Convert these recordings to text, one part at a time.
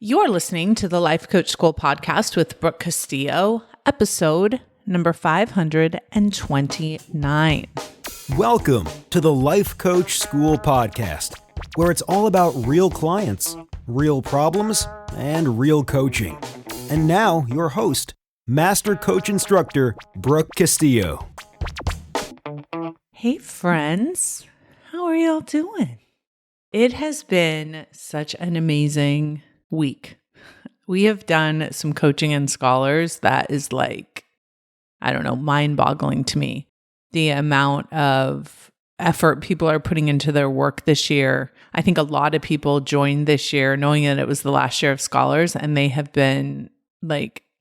You're listening to the Life Coach School podcast with Brooke Castillo, episode number 529. Welcome to the Life Coach School podcast, where it's all about real clients, real problems, and real coaching. And now, your host, Master Coach Instructor Brooke Castillo. Hey friends, how are y'all doing? It has been such an amazing week. We have done some coaching in scholars that is mind-boggling to me. The amount of effort people are putting into their work this year. I think a lot of people joined this year knowing that it was the last year of scholars, and they have been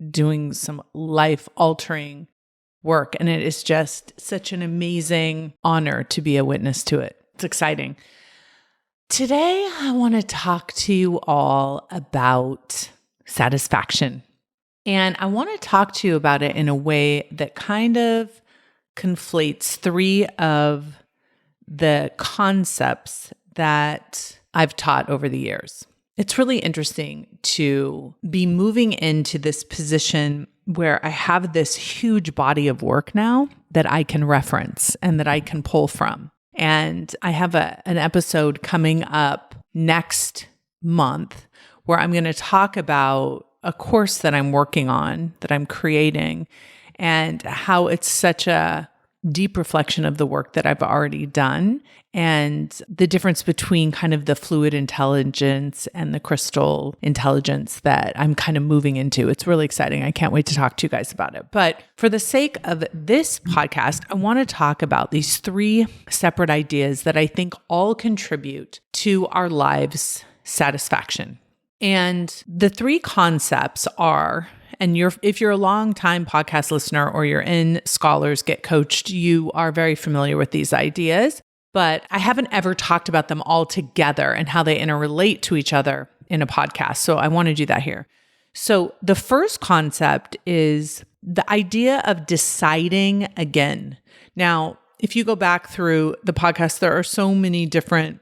doing some life-altering work. And it is just such an amazing honor to be a witness to it. It's exciting. Today, I want to talk to you all about satisfaction. And I want to talk to you about it in a way that kind of conflates three of the concepts that I've taught over the years. It's really interesting to be moving into this position where I have this huge body of work now that I can reference and that I can pull from. And I have an episode coming up next month where I'm going to talk about a course that I'm working on, that I'm creating, and how it's such a deep reflection of the work that I've already done and the difference between kind of the fluid intelligence and the crystal intelligence that I'm kind of moving into. It's really exciting. I can't wait to talk to you guys about it. But for the sake of this podcast, I want to talk about these three separate ideas that I think all contribute to our lives' satisfaction. And the three concepts are, and if you're a long-time podcast listener or you're in Scholars Get Coached, you are very familiar with these ideas, but I haven't ever talked about them all together and how they interrelate to each other in a podcast. So I want to do that here. So the first concept is the idea of deciding again. Now, if you go back through the podcast, there are so many different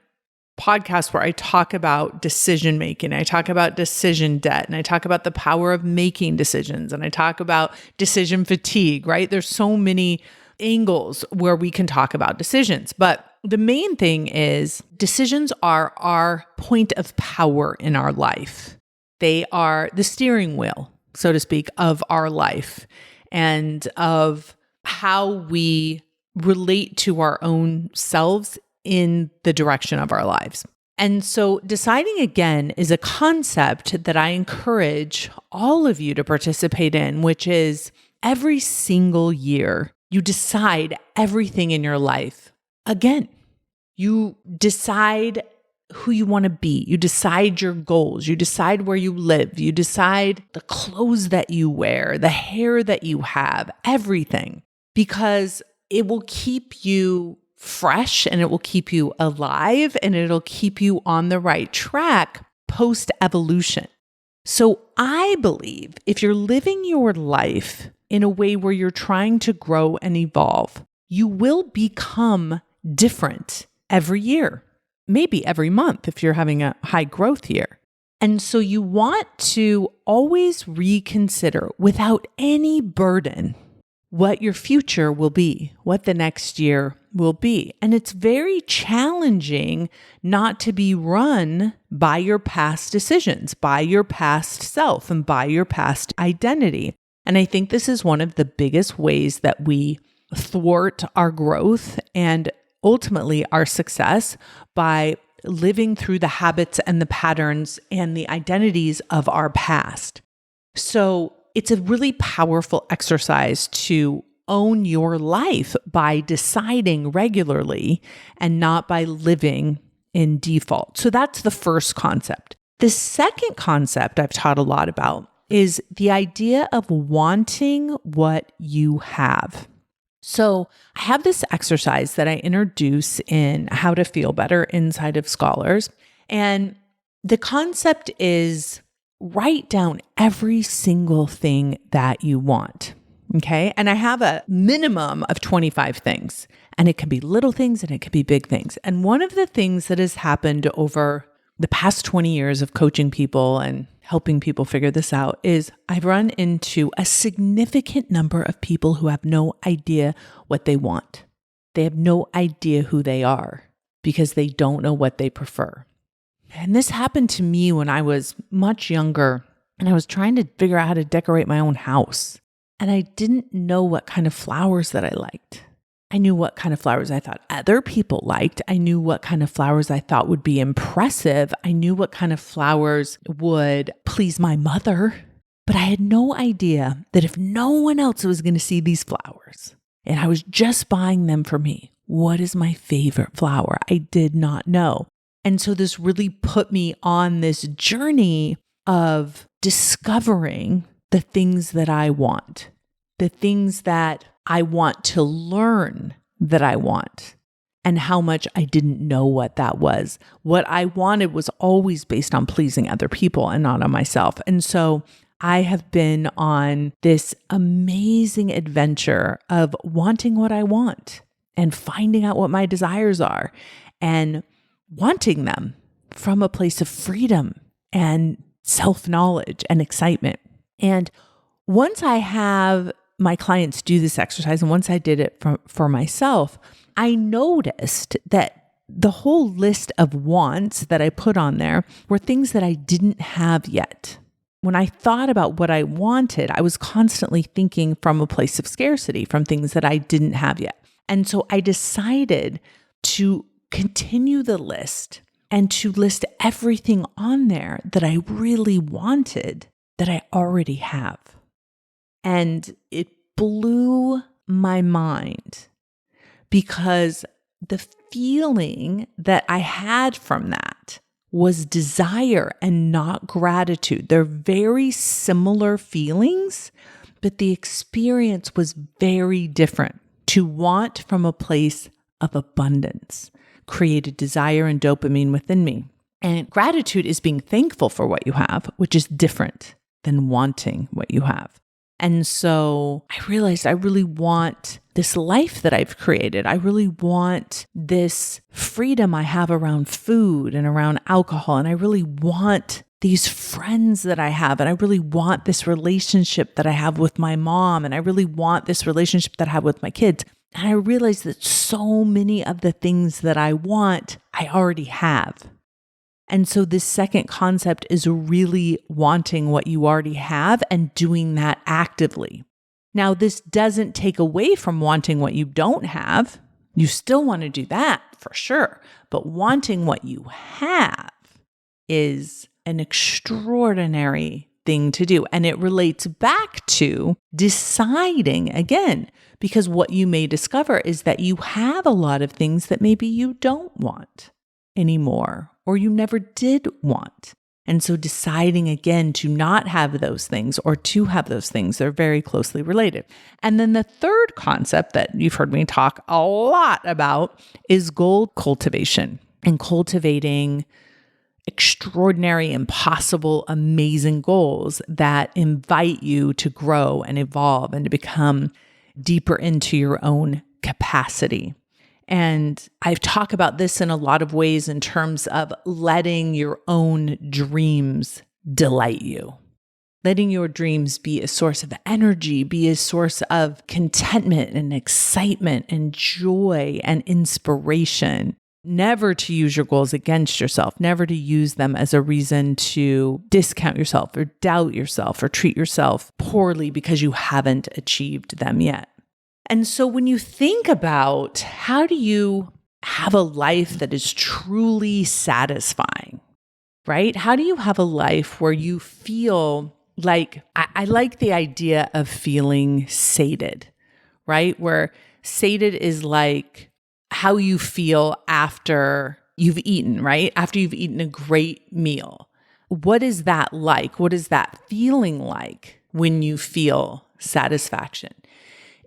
podcasts where I talk about decision making, I talk about decision debt, and I talk about the power of making decisions, and I talk about decision fatigue, right? There's so many angles where we can talk about decisions, but the main thing is decisions are our point of power in our life. They are the steering wheel, so to speak, of our life and of how we relate to our own selves in the direction of our lives. And so deciding again is a concept that I encourage all of you to participate in, which is every single year, you decide everything in your life again. You decide who you want to be. You decide your goals. You decide where you live. You decide the clothes that you wear, the hair that you have, everything, because it will keep you fresh and it will keep you alive and it'll keep you on the right track post-evolution. So I believe if you're living your life in a way where you're trying to grow and evolve, you will become different every year, maybe every month if you're having a high growth year. And so you want to always reconsider without any burden what your future will be, what the next year will be. And it's very challenging not to be run by your past decisions, by your past self, and by your past identity. And I think this is one of the biggest ways that we thwart our growth and ultimately our success by living through the habits and the patterns and the identities of our past. So it's a really powerful exercise to own your life by deciding regularly and not by living in default. So that's the first concept. The second concept I've taught a lot about is the idea of wanting what you have. So I have this exercise that I introduce in How to Feel Better inside of Scholars. And the concept is write down every single thing that you want. Okay. And I have a minimum of 25 things, and it can be little things and it can be big things. And one of the things that has happened over the past 20 years of coaching people and helping people figure this out is I've run into a significant number of people who have no idea what they want. They have no idea who they are because they don't know what they prefer. And this happened to me when I was much younger and I was trying to figure out how to decorate my own house. And I didn't know what kind of flowers that I liked. I knew what kind of flowers I thought other people liked. I knew what kind of flowers I thought would be impressive. I knew what kind of flowers would please my mother. But I had no idea that if no one else was going to see these flowers and I was just buying them for me, what is my favorite flower? I did not know. And so this really put me on this journey of discovering the things that I want, the things that I want to learn that I want, and how much I didn't know what that was. What I wanted was always based on pleasing other people and not on myself. And so I have been on this amazing adventure of wanting what I want and finding out what my desires are and wanting them from a place of freedom and self-knowledge and excitement. And once I have my clients do this exercise, and once I did it for myself, I noticed that the whole list of wants that I put on there were things that I didn't have yet. When I thought about what I wanted, I was constantly thinking from a place of scarcity, from things that I didn't have yet. And so I decided to continue the list and to list everything on there that I really wanted that I already have. And it blew my mind because the feeling that I had from that was desire and not gratitude. They're very similar feelings, but the experience was very different. To want from a place of abundance created desire and dopamine within me. And gratitude is being thankful for what you have, which is different than wanting what you have. And so I realized I really want this life that I've created. I really want this freedom I have around food and around alcohol. And I really want these friends that I have. And I really want this relationship that I have with my mom. And I really want this relationship that I have with my kids. And I realized that so many of the things that I want, I already have. And so this second concept is really wanting what you already have and doing that actively. Now, this doesn't take away from wanting what you don't have. You still want to do that for sure. But wanting what you have is an extraordinary thing to do. And it relates back to deciding again, because what you may discover is that you have a lot of things that maybe you don't want anymore, or you never did want. And so deciding again to not have those things or to have those things, they're very closely related. And then the third concept that you've heard me talk a lot about is goal cultivation and cultivating extraordinary, impossible, amazing goals that invite you to grow and evolve and to become deeper into your own capacity. And I've talked about this in a lot of ways in terms of letting your own dreams delight you. Letting your dreams be a source of energy, be a source of contentment and excitement and joy and inspiration. Never to use your goals against yourself, never to use them as a reason to discount yourself or doubt yourself or treat yourself poorly because you haven't achieved them yet. And so when you think about how do you have a life that is truly satisfying, right? How do you have a life where you feel like, I like the idea of feeling sated, right? Where sated is like how you feel after you've eaten, right? After you've eaten a great meal. What is that like? What is that feeling like when you feel satisfaction?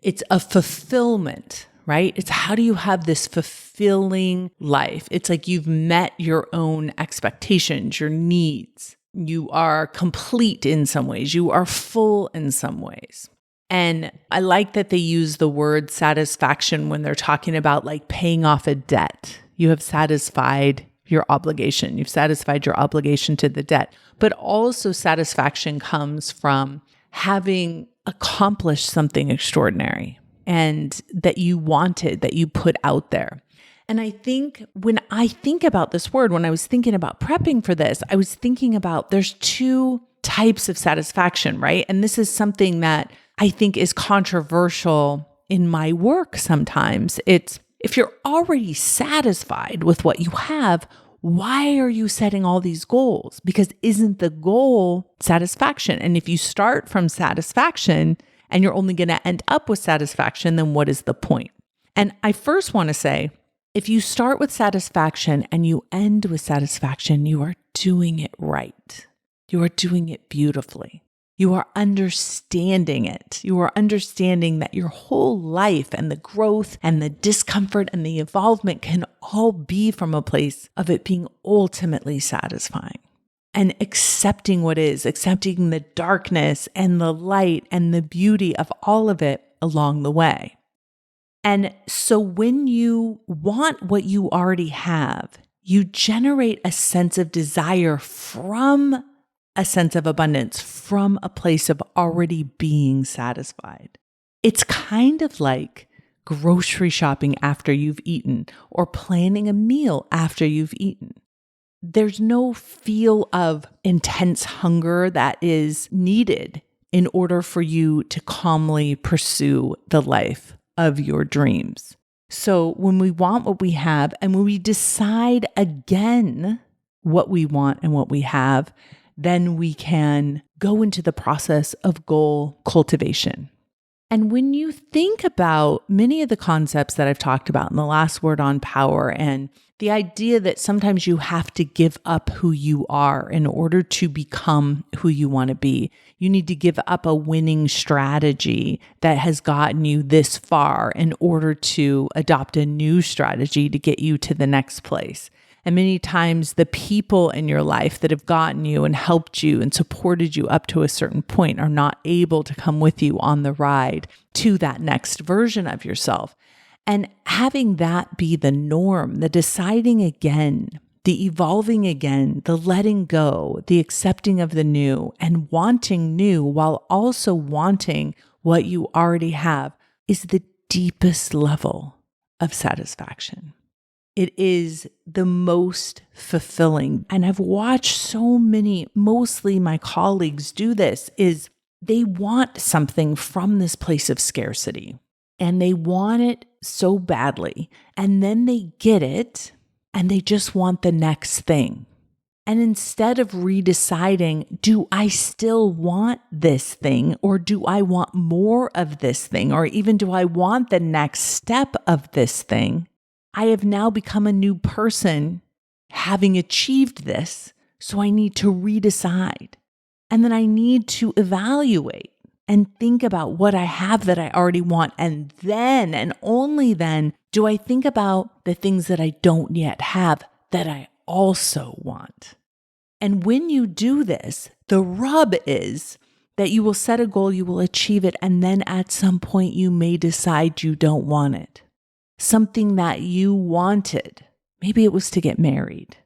It's a fulfillment, right? It's how do you have this fulfilling life? It's like you've met your own expectations, your needs. You are complete in some ways. You are full in some ways. And I like that they use the word satisfaction when they're talking about like paying off a debt. You have satisfied your obligation. You've satisfied your obligation to the debt. But also satisfaction comes from having accomplished something extraordinary and that you wanted, that you put out there. And I think when I think about this word, when I was thinking about prepping for this, I was thinking about there's two types of satisfaction, right? And this is something that I think is controversial in my work sometimes. It's if you're already satisfied with what you have, why are you setting all these goals? Because isn't the goal satisfaction? And if you start from satisfaction and you're only going to end up with satisfaction, then what is the point? And I first want to say, if you start with satisfaction and you end with satisfaction, you are doing it right. You are doing it beautifully. You are understanding it. You are understanding that your whole life and the growth and the discomfort and the involvement can all be from a place of it being ultimately satisfying and accepting what is, accepting the darkness and the light and the beauty of all of it along the way. And so when you want what you already have, you generate a sense of desire from a sense of abundance, from a place of already being satisfied. It's kind of like grocery shopping after you've eaten or planning a meal after you've eaten. There's no feel of intense hunger that is needed in order for you to calmly pursue the life of your dreams. So when we want what we have and when we decide again what we want and what we have, then we can go into the process of goal cultivation. And when you think about many of the concepts that I've talked about in the last word on power and the idea that sometimes you have to give up who you are in order to become who you want to be. You need to give up a winning strategy that has gotten you this far in order to adopt a new strategy to get you to the next place. And many times the people in your life that have gotten you and helped you and supported you up to a certain point are not able to come with you on the ride to that next version of yourself. And having that be the norm, the deciding again, the evolving again, the letting go, the accepting of the new and wanting new while also wanting what you already have is the deepest level of satisfaction. It is the most fulfilling. And I've watched so many, mostly my colleagues do this, is they want something from this place of scarcity and they want it so badly. And then they get it and they just want the next thing. And instead of redeciding, do I still want this thing or do I want more of this thing? Or even do I want the next step of this thing? I have now become a new person having achieved this, so I need to redecide. And then I need to evaluate and think about what I have that I already want. And then, and only then, do I think about the things that I don't yet have that I also want. And when you do this, the rub is that you will set a goal, you will achieve it, and then at some point you may decide you don't want it. Something that you wanted. Maybe it was to get married.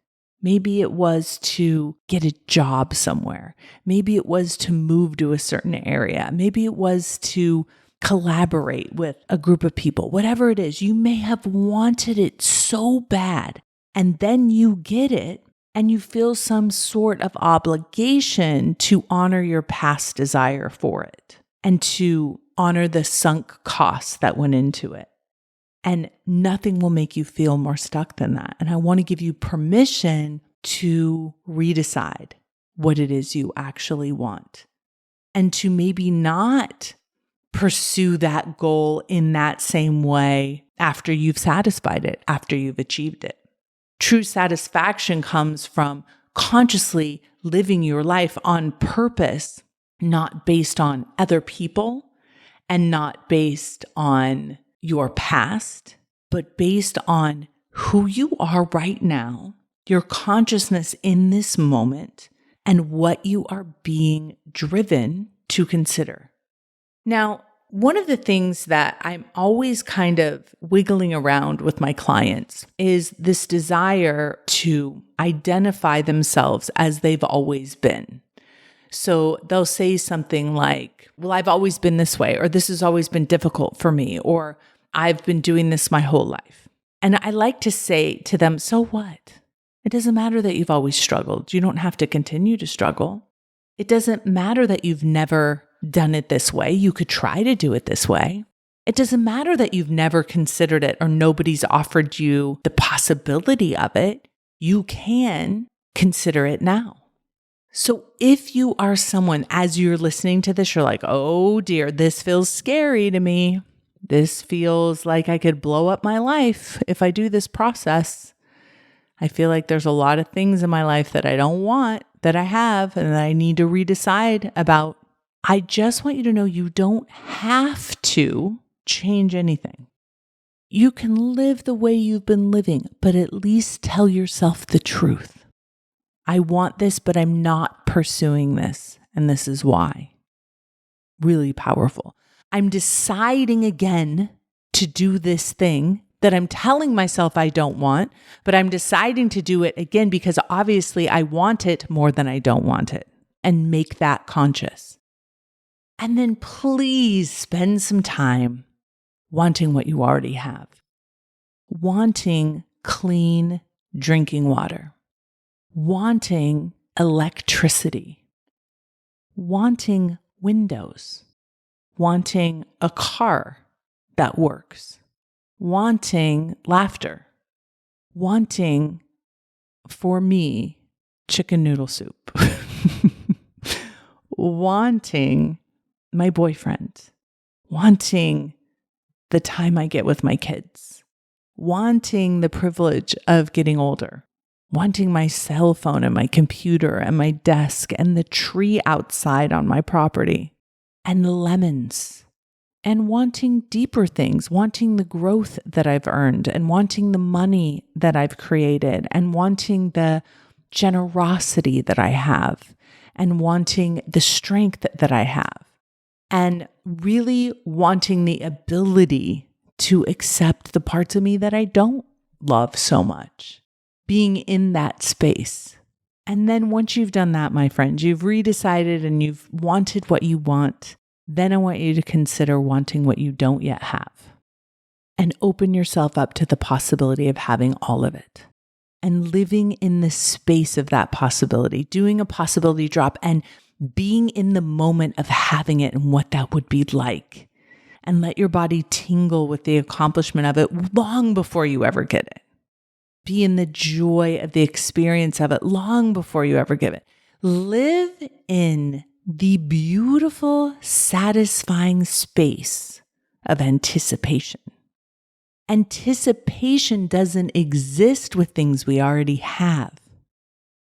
Maybe it was to get a job somewhere. Maybe it was to move to a certain area. Maybe it was to collaborate with a group of people. Whatever it is, you may have wanted it so bad, and then you get it, and you feel some sort of obligation to honor your past desire for it and to honor the sunk costs that went into it. And nothing will make you feel more stuck than that. And I want to give you permission to redecide what it is you actually want and to maybe not pursue that goal in that same way after you've satisfied it, after you've achieved it. True satisfaction comes from consciously living your life on purpose, not based on other people and not based on your past, but based on who you are right now, your consciousness in this moment, and what you are being driven to consider. Now, One of the things that I'm always kind of wiggling around with my clients is this desire to identify themselves as they've always been. So they'll say something like, well, I've always been this way, or this has always been difficult for me, or I've been doing this my whole life. And I like to say to them, so what? It doesn't matter that you've always struggled. You don't have to continue to struggle. It doesn't matter that you've never done it this way. You could try to do it this way. It doesn't matter that you've never considered it or nobody's offered you the possibility of it. You can consider it now. So if you are someone, as you're listening to this, you're like, oh dear, this feels scary to me. This feels like I could blow up my life if I do this process. I feel like there's a lot of things in my life that I don't want, that I have, and that I need to redecide about. I just want you to know you don't have to change anything. You can live the way you've been living, but at least tell yourself the truth. I want this, but I'm not pursuing this, and this is why. Really powerful. I'm deciding again to do this thing that I'm telling myself I don't want, but I'm deciding to do it again because obviously I want it more than I don't want it, and make that conscious. And then please spend some time wanting what you already have. Wanting clean drinking water. Wanting electricity. Wanting windows. Wanting a car that works. Wanting laughter. Wanting, for me, chicken noodle soup. Wanting my boyfriend, wanting the time I get with my kids, wanting the privilege of getting older, wanting my cell phone and my computer and my desk and the tree outside on my property and the lemons, and wanting deeper things, wanting the growth that I've earned and wanting the money that I've created and wanting the generosity that I have and wanting the strength that I have. And really wanting the ability to accept the parts of me that I don't love so much. Being in that space. And then once you've done that, my friends, you've redecided and you've wanted what you want, then I want you to consider wanting what you don't yet have. And open yourself up to the possibility of having all of it. And living in the space of that possibility, doing a possibility drop and being in the moment of having it and what that would be like. And let your body tingle with the accomplishment of it long before you ever get it. Be in the joy of the experience of it long before you ever get it. Live in the beautiful, satisfying space of anticipation. Anticipation doesn't exist with things we already have.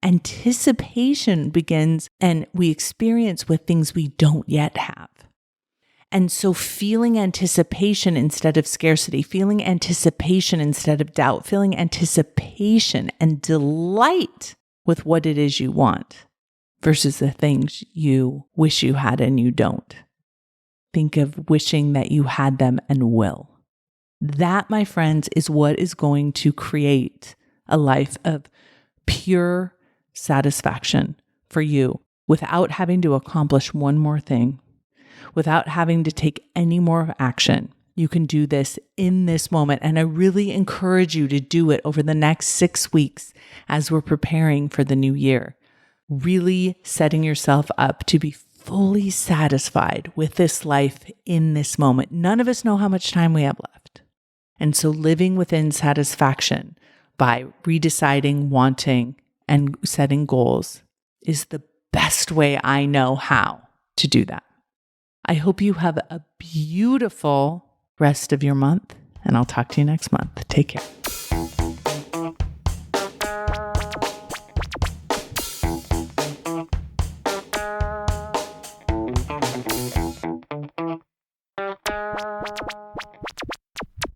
Anticipation begins and we experience with things we don't yet have. And so feeling anticipation instead of scarcity, feeling anticipation instead of doubt, feeling anticipation and delight with what it is you want versus the things you wish you had and you don't. Think of wishing that you had them and will. That, my friends, is what is going to create a life of pure satisfaction for you without having to accomplish one more thing, without having to take any more action. You can do this in this moment. And I really encourage you to do it over the next 6 weeks as we're preparing for the new year. Really setting yourself up to be fully satisfied with this life in this moment. None of us know how much time we have left. And so living within satisfaction by redeciding, wanting, and setting goals is the best way I know how to do that. I hope you have a beautiful rest of your month, and I'll talk to you next month. Take care.